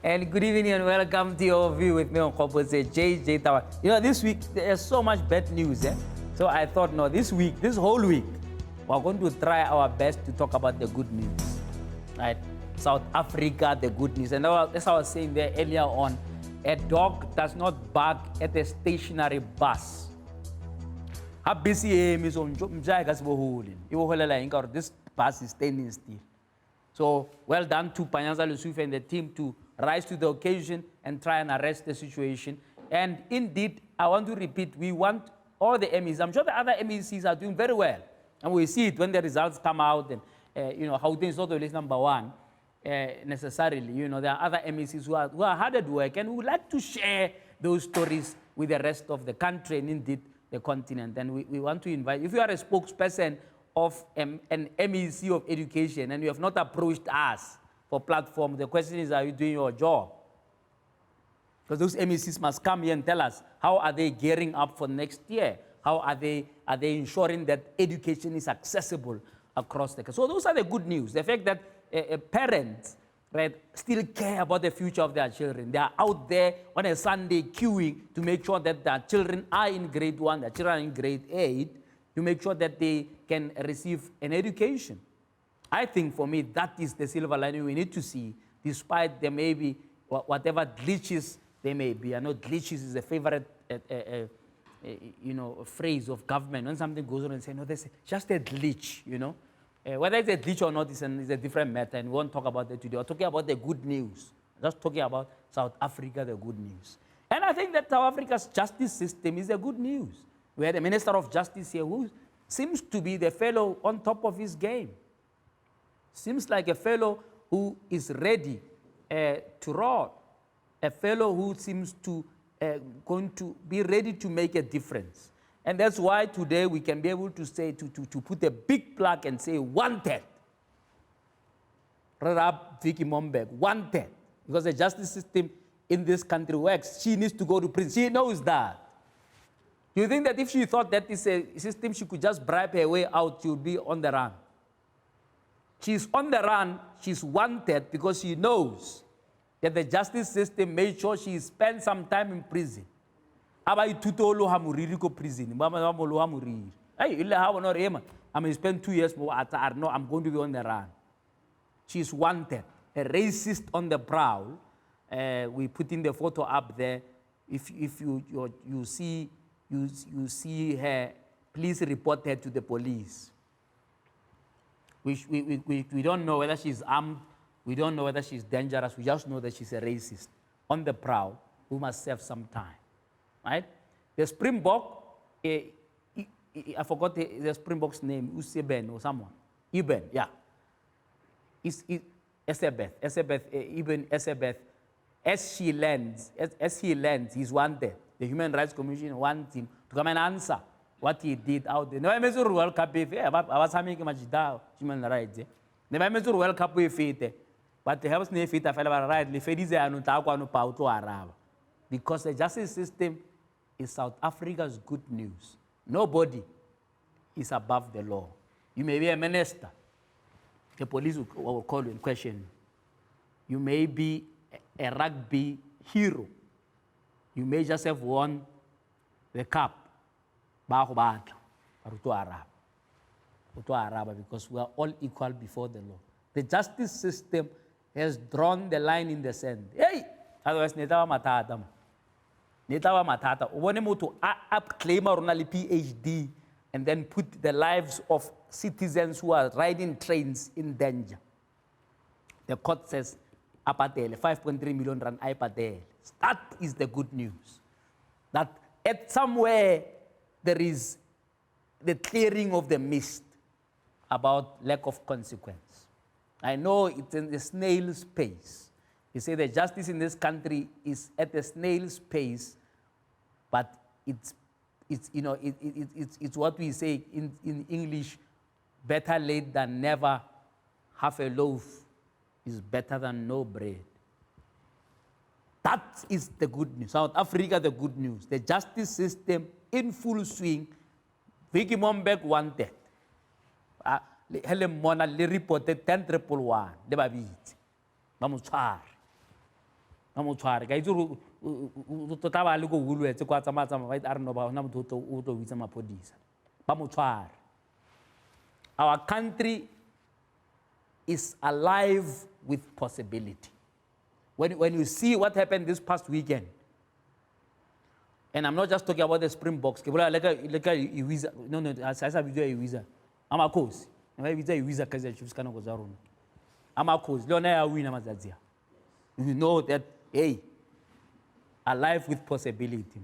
And good evening and welcome to your view with me on Corporate JJ Tower. This week there's so much bad news, eh? So I thought, no, this whole week, we're going to try our best to talk about the good news, right? South Africa, the good news. And as I was saying there earlier on, a dog does not bark at a stationary bus. How busy is on this bus is standing still. So well done to Panyaza Lesufi and the team to rise to the occasion and try and arrest the situation. And indeed, I want to repeat, we want all the MECs. I'm sure the other MECs are doing very well. And we see it when the results come out and, how things not always number one necessarily. There are other MECs who are hard at work and who would like to share those stories with the rest of the country and indeed the continent. And we want to invite, if you are a spokesperson of an MEC of education and you have not approached us for platform, the question is, are you doing your job? Because those MECs must come here and tell us, how are they gearing up for next year? How are they ensuring that education is accessible across the country? So those are the good news. The fact that parents, right, still care about the future of their children. They are out there on a Sunday queuing to make sure that their children are in grade 1, their children are in grade 8, to make sure that they can receive an education. I think for me, that is the silver lining we need to see, despite there may be whatever glitches there may be. I know glitches is a favorite phrase of government. When something goes on and say, no, there's just a glitch, Whether it's a glitch or not is a different matter, and we won't talk about that today. We're talking about the good news. Just talking about South Africa, the good news. And I think that South Africa's justice system is the good news. We had a Minister of Justice here who seems to be the fellow on top of his game. Seems like a fellow who is ready to roll. A fellow who seems to going to be ready to make a difference. And that's why today we can be able to say, to put a big plaque and say, wanted. Rarab Vicky Momberg, wanted. Because the justice system in this country works. She needs to go to prison. She knows that. Do you think that if she thought that is a system she could just bribe her way out, she would be on the run? She's on the run, she's wanted because she knows that the justice system made sure she spent some time in prison. I prison. I'm going to spend 2 years more at no, I'm going to be on the run. She's wanted, a racist on the prowl. We put in the photo up there. If you see her, please report her to the police. We don't know whether she's armed. We don't know whether she's dangerous. We just know that she's a racist on the prowl who must serve some time. Right? The Springbok, I forgot the Springbok's name, Useben or someone. Eben, yeah. Esebeth, Eben Esebeth. As he lands, he's wanted. The Human Rights Commission wants him to come and answer what he did out there. Never mentioned World Cup if I was having human rights. Never mentioned World Cup if it, but the helps ne fit after right. The Fedize anutaku anu pauto araba. Because the justice system is South Africa's good news. Nobody is above the law. You may be a minister. The police will call you and question you. You may be a rugby hero. You may just have won the cup. Because we are all equal before the law. The justice system has drawn the line in the sand. Hey! Otherwise, netawa matata. Netawa matata. Ubone to claim a PhD and then put the lives of citizens who are riding trains in danger. The court says, apatele, 5.3 million rand apatele. That is the good news. That at somewhere there is the clearing of the mist about lack of consequence. I know it's in the snail's pace. You say the justice in this country is at the snail's pace, but it's what we say in English, better late than never. Half a loaf is better than no bread. That is the good news. South Africa, the good news. The justice system in full swing. Vicky Momberg wanted. Helen Mona reported 10,111. ba mo tshware ka itse gore o tla ba le ko Woolworths kwa tsamaya ba a re no ba hona motho o tlo bitsa mapodisa ba mo tshware. Our country is alive with possibility. When you see what happened this past weekend, and I'm not just talking about the Springboks, no, I said Iwiza. I'm a coach. I'm a Iwiza because I'm kind of going. I'm a coach. You know that, hey, alive with possibility.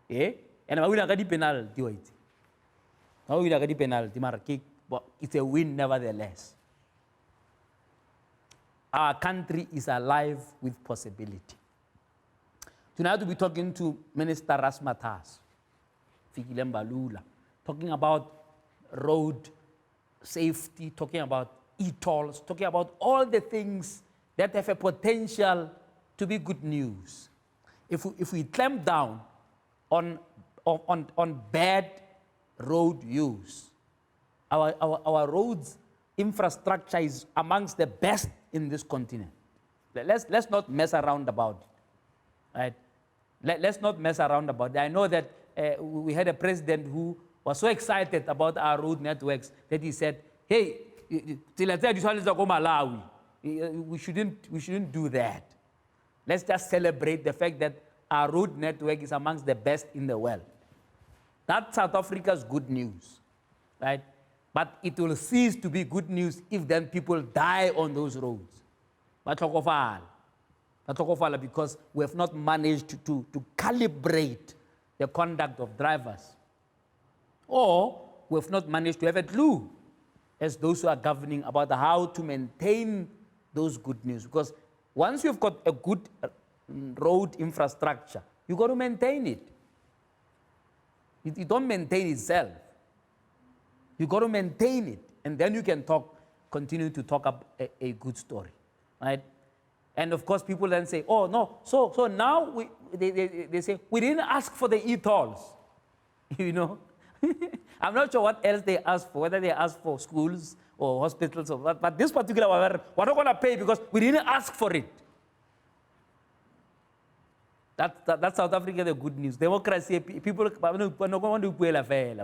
Eh? And I'm going to penalty. I'm going to penalty. It's a win nevertheless. Our country is alive with possibility. Tonight we'll be talking to Minister Razzmatazz, Fikile Mbalula, talking about road safety, talking about e-tolls, talking about all the things that have a potential to be good news. If we clamp down on bad road use, our roads infrastructure is amongst the best in this continent. Let's not mess around about it, right? Let's not mess around about it. I know that we had a president who was so excited about our road networks that he said, hey, we shouldn't do that. Let's just celebrate the fact that our road network is amongst the best in the world. That's South Africa's good news, right? But it will cease to be good news if then people die on those roads. Because we have not managed to calibrate the conduct of drivers. Or we have not managed to have a clue as those who are governing about how to maintain those good news. Because once you've got a good road infrastructure, you've got to maintain it. You don't maintain itself. You got to maintain it, and then you can continue to talk up a good story, right? And of course, people then say, "Oh no, so now they say we didn't ask for the e-tolls," you know. I'm not sure what else they asked for, whether they asked for schools or hospitals or what. But this particular one, we're not going to pay because we didn't ask for it. That's South Africa. The good news, democracy. People don't want to pay la fair.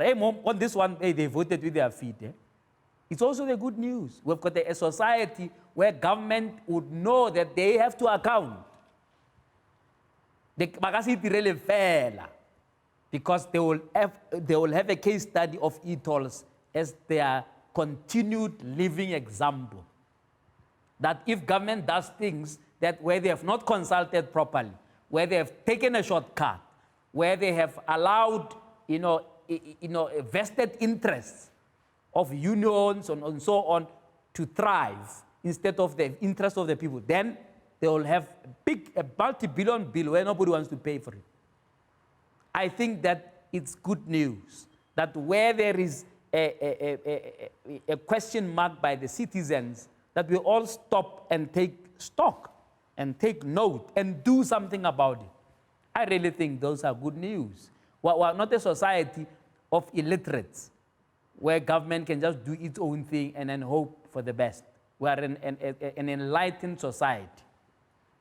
Hey, mom, on this one, hey, they voted with their feet. Eh? It's also the good news. We've got a society where government would know that they have to account. Because they will have a case study of e-tolls as their continued living example. That if government does things that where they have not consulted properly, where they have taken a shortcut, where they have allowed vested interests of unions and so on to thrive instead of the interest of the people, then they will have a multi-billion bill where nobody wants to pay for it. I think that it's good news that where there is a question mark by the citizens, that we all stop and take stock and take note and do something about it. I really think those are good news. We're not a society of illiterates where government can just do its own thing and then hope for the best. We are an enlightened society.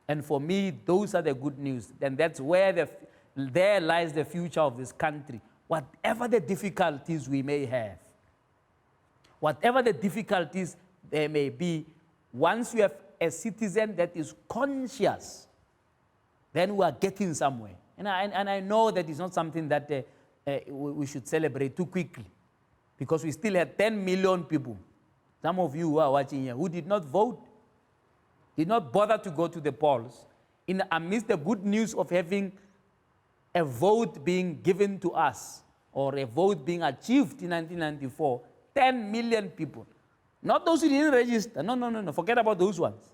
And for me, those are the good news. And that's where there lies the future of this country. Whatever the difficulties we may have, whatever the difficulties there may be, once you have a citizen that is conscious, then we are getting somewhere. And I know that it's not something that we should celebrate too quickly, because we still have 10 million people, some of you who are watching here, who did not vote, did not bother to go to the polls, amidst the good news of having a vote being given to us, or a vote being achieved in 1994, 10 million people. Not those who didn't register. No. Forget about those ones.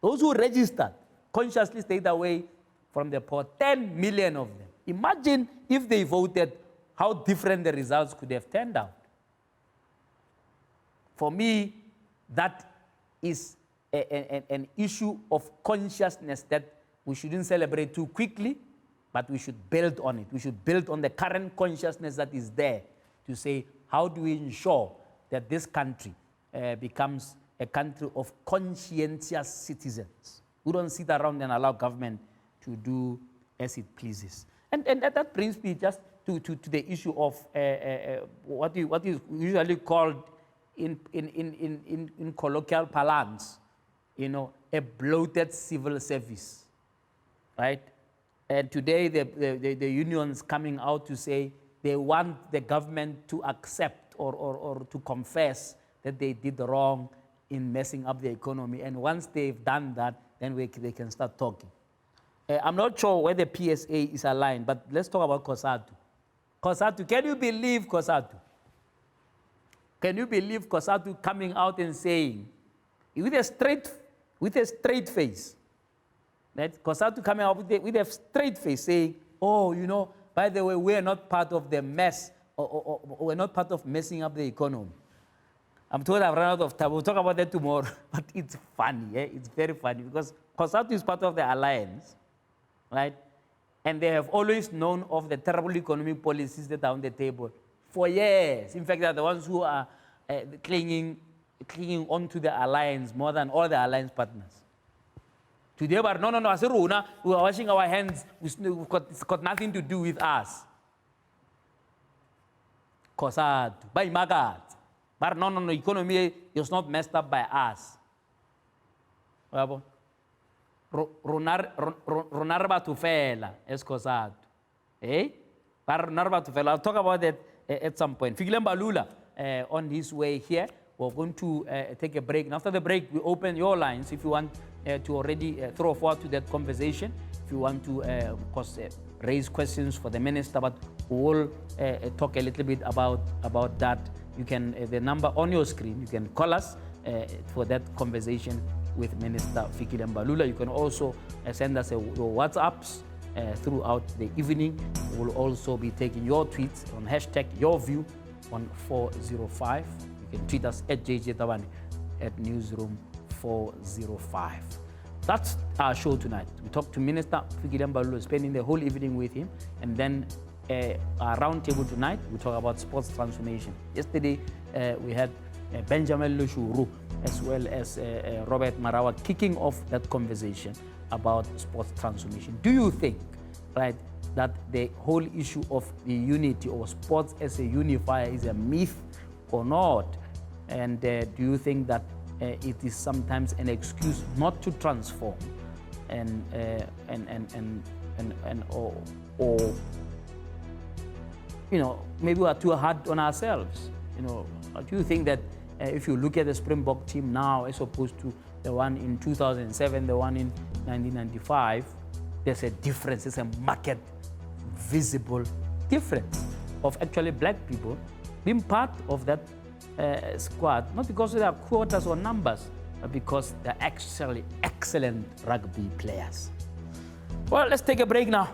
Those who registered consciously stayed away from the poll, 10 million of them. Imagine if they voted, how different the results could have turned out. For me, that is an issue of consciousness that we shouldn't celebrate too quickly, but we should build on it. We should build on the current consciousness that is there to say, how do we ensure that this country becomes a country of conscientious citizens who don't sit around and allow government to do as it pleases. And that brings me just to the issue of what is usually called in colloquial parlance, a bloated civil service, right? And today the unions coming out to say they want the government to accept or to confess that they did wrong in messing up the economy. And once they've done that, then they can start talking. I'm not sure where the PSA is aligned, but let's talk about COSATU. COSATU, can you believe COSATU? Can you believe COSATU coming out and saying, with a straight face, that COSATU coming out with a straight face saying, oh, by the way, we're not part of the mess, or we're not part of messing up the economy. I'm told I've run out of time. We'll talk about that tomorrow, but it's funny, It's very funny because COSATU is part of the alliance, right? And they have always known of the terrible economic policies that are on the table for years. In fact, they're the ones who are clinging onto the alliance more than all the alliance partners. Today, but no, as a Runa, we are washing our hands. It's got nothing to do with us. COSATU, by Magat. But no, economy is not messed up by us. Ronar batufela es COSATU. Ronar batufela. I'll talk about that at some point. Fikile Mbalula on his way here. We're going to take a break. And after the break, we open your lines if you want to already throw forward to that conversation. If you want to, of course, raise questions for the minister, but we'll talk a little bit about that. You can, the number on your screen, you can call us for that conversation with Minister Fikile Mbalula. You can also send us your WhatsApps throughout the evening. We'll also be taking your tweets on hashtag YourView on 405. You can tweet us at JJ Tabane at Newsroom 405. That's our show tonight. We talked to Minister Fikile Mbalula, spending the whole evening with him, and then our roundtable tonight, we talk about sports transformation. Yesterday, we had Benjamin Lushuru as well as Robert Marawa kicking off that conversation about sports transformation. Do you think, right, that the whole issue of the unity or sports as a unifier is a myth or not? And do you think that it is sometimes an excuse not to transform or maybe we are too hard on ourselves? Do you think that if you look at the Springbok team now as opposed to the one in 2007, the one in 1995, there's a difference, there's a marked, visible difference of actually black people being part of that squad, not because they are quotas or numbers, but because they're actually excellent rugby players. Well, let's take a break now.